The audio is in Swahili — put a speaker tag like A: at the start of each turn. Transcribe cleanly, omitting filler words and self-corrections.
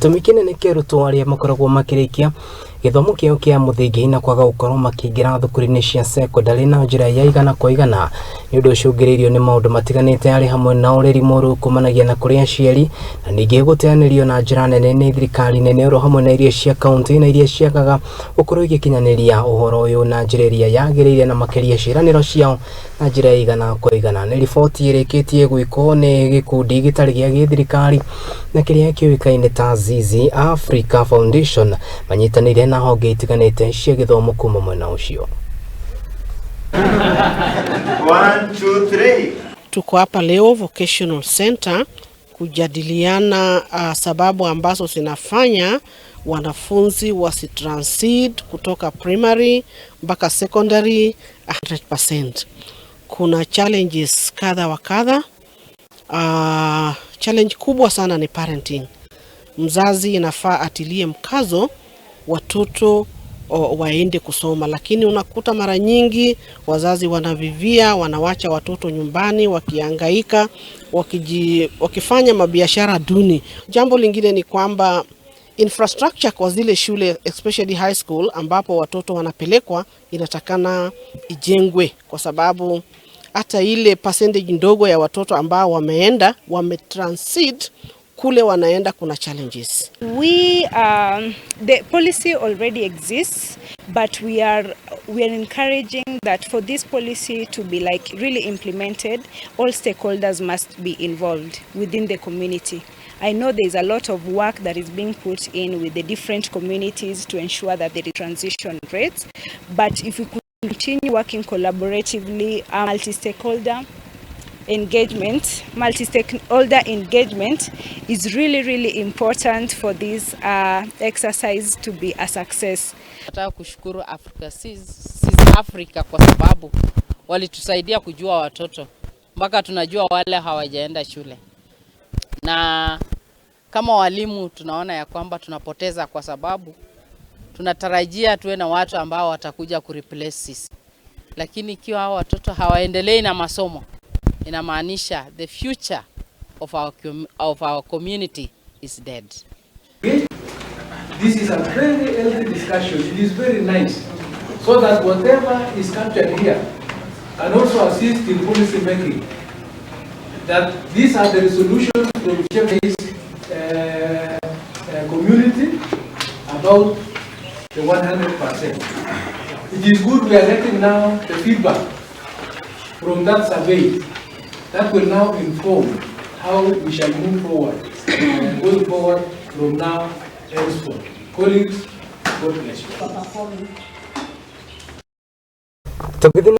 A: Gitumi kinene kia arutwo aria makoragwo makirikia githomo kiao kia Muthingi na kwaga gukorwo makingira thukuruini cia thekondari na njira ya igana kwa igana ni undu ucungiriirio ni maundu matiganite ari hamwe na ureri moru kumanagia na kuri aciari na ningi guteanirio na njira nene ni thirikari nene oro hamwe na iria cia kaunti na iria ciakaga gukorwo igikinyaniria uhoro uyu na njira iria yagiriire na makiria ciraniro ciao na njira ya igana kwa igana. Ni riboti irikitie gwikwo ni gikundi gitari gia githirikari na kiria kiuikaine ta Zizi Africa Foundation manyitanire na honge itiganite cia githomo kuma mwena ucio.
B: 1 2 3.
C: Tuko hapa leo Vocational Center kujadiliana sababu ambazo zinafanya wanafunzi wasitransit kutoka primary mpaka secondary 100%. Kuna challenges kadha wa kadha. Challenge kubwa sana ni parenting. Mzazi inafaa atilie mkazo watoto waende kusoma, lakini unakuta mara nyingi wazazi wanavivia, wanawacha watoto nyumbani wakihangaika, wakifanya mabiashara duni. Jambo lingine ni kwamba infrastructure kwa zile shule especially high school ambapo watoto wanapelekwa inatakana ijengwe, kwa sababu hata ile percentage ndogo ya watoto ambao wametransit kule wanaenda kuna challenges.
D: The policy already exists, but we are encouraging that for this policy to be like really implemented, all stakeholders must be involved within the community. I know there's a lot of work that is being put in with the different communities to ensure that there is transition rates, but if we could continue working collaboratively, multi-stakeholder engagement is really important for this exercise to be a success.
E: Nataka kushukuru Africa kwa sababu walitusaidia kujua watoto mpaka tunajua wale hawajaenda shule, na kama walimu tunaona ya kwamba tunapoteza kwa sababu tunatarajia tuwe na watu ambao watakuja kureplace sisi, lakini ikiwa hao watoto hawaendelei na masomo inamaanisha the future of our community is dead.
F: This is a very healthy discussion. It is very nice, so that whatever is captured here can also assist in policy making. That these are the resolutions from whichever community about the 100%. It is good we are getting now the feedback from that survey. That will now inform how we shall move forward, going forward from now henceforth. Colleagues, God bless you.